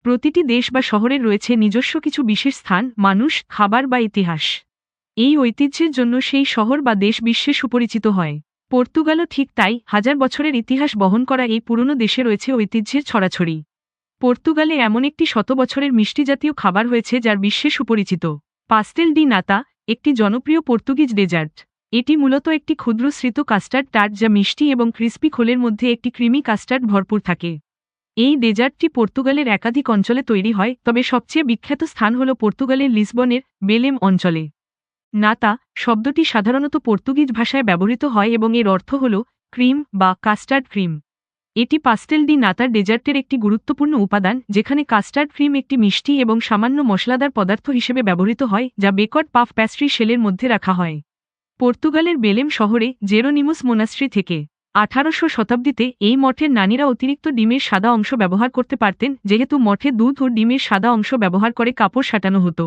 প্রতিটি দেশ বা শহরের রয়েছে নিজস্ব কিছু বিশেষ স্থান, মানুষ, খাবার বা ইতিহাস। এই ঐতিহ্যের জন্য সেই শহর বা দেশ বিশ্বে সুপরিচিত হয়। পর্তুগালও ঠিক তাই, হাজার বছরের ইতিহাস বহন করা এই পুরনো দেশে রয়েছে ঐতিহ্যের ছড়াছড়ি। পর্তুগালে এমন একটি শত বছরের মিষ্টি জাতীয় খাবার হয়েছে যার বিশ্বে সুপরিচিত। পাস্তেল ডি নাতা একটি জনপ্রিয় পর্তুগিজ ডেজার্ট। এটি মূলত একটি ক্ষুদ্র স্মৃত কাস্টার্ড টার্ট যা মিষ্টি এবং ক্রিস্পি খোলের মধ্যে একটি ক্রিমি কাস্টার্ড ভরপুর থাকে। এই ডেজার্টটি পর্তুগালের একাধিক অঞ্চলে তৈরি হয়, তবে সবচেয়ে বিখ্যাত স্থান হল পর্তুগালের লিসবনের বেলেম অঞ্চলে। নাতা শব্দটি সাধারণত পর্তুগিজ ভাষায় ব্যবহৃত হয় এবং এর অর্থ হল ক্রিম বা কাস্টার্ড ক্রিম। এটি পাস্তেল ডি নাতার ডেজার্টের একটি গুরুত্বপূর্ণ উপাদান, যেখানে কাস্টার্ড ক্রিম একটি মিষ্টি এবং সামান্য মশলাদার পদার্থ হিসেবে ব্যবহৃত হয় যা বেকড পাফ প্যাস্ট্রি শেলের মধ্যে রাখা হয়। পর্তুগালের বেলেম শহরে জেরোনিমুস মোনাস্ট্রি থেকে 1800 শতাব্দীতে এই মঠের নানীরা অতিরিক্ত ডিমের সাদা অংশ ব্যবহার করতে পারতেন, যেহেতু মঠে দুধ ও ডিমের সাদা অংশ ব্যবহার করে কাপড় সাঁটানো হতো।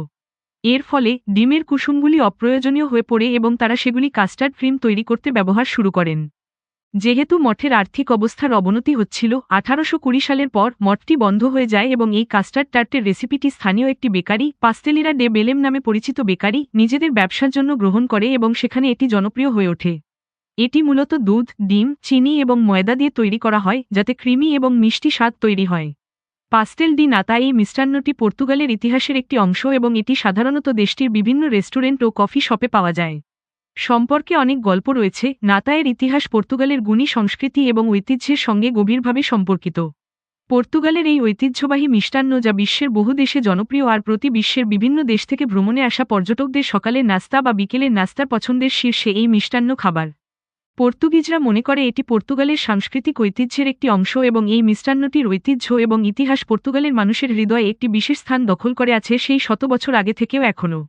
এর ফলে ডিমের কুসুমগুলি অপ্রয়োজনীয় হয়ে পড়ে এবং তারা সেগুলি কাস্টার্ড ক্রিম তৈরি করতে ব্যবহার শুরু করেন। যেহেতু মঠের আর্থিক অবস্থার অবনতি হচ্ছিল, 1820 সালের পর মঠটি বন্ধ হয়ে যায় এবং এই কাস্টার্ড টার্টের রেসিপিটি স্থানীয় একটি বেকারি, পাস্তেলিরা ডে বেলেম নামে পরিচিত বেকারি, নিজেদের ব্যবসার জন্য গ্রহণ করে এবং সেখানে এটি জনপ্রিয় হয়ে ওঠে। এটি মূলত দুধ, ডিম, চিনি এবং ময়দা দিয়ে তৈরি করা হয় যাতে ক্রিমি এবং মিষ্টি স্বাদ তৈরি হয়। পাস্তেল ডি নাতা এই মিষ্টান্নটি পর্তুগালের ইতিহাসের একটি অংশ এবং এটি সাধারণত দেশটির বিভিন্ন রেস্টুরেন্ট ও কফি শপে পাওয়া যায়। সম্পর্কে অনেক গল্প রয়েছে। নাতায়ের ইতিহাস পর্তুগালের গুণী সংস্কৃতি এবং ঐতিহ্যের সঙ্গে গভীরভাবে সম্পর্কিত। পর্তুগালের এই ঐতিহ্যবাহী মিষ্টান্ন যা বিশ্বের বহু দেশে জনপ্রিয় আর প্রতি বিশ্বের বিভিন্ন দেশ থেকে ভ্রমণে আসা পর্যটকদের সকালের নাস্তা বা বিকেলের নাস্তার পছন্দের শীর্ষে এই মিষ্টান্ন খাবার। পর্তুগিজরা মনে করে এটি পর্তুগালের সাংস্কৃতিক ঐতিহ্যের একটি অংশ এবং এই মিষ্টান্নটির ঐতিহ্য এবং ইতিহাস পর্তুগালের মানুষের হৃদয়ে একটি বিশেষ স্থান দখল করে আছে সেই শত বছর আগে থেকেও এখনও।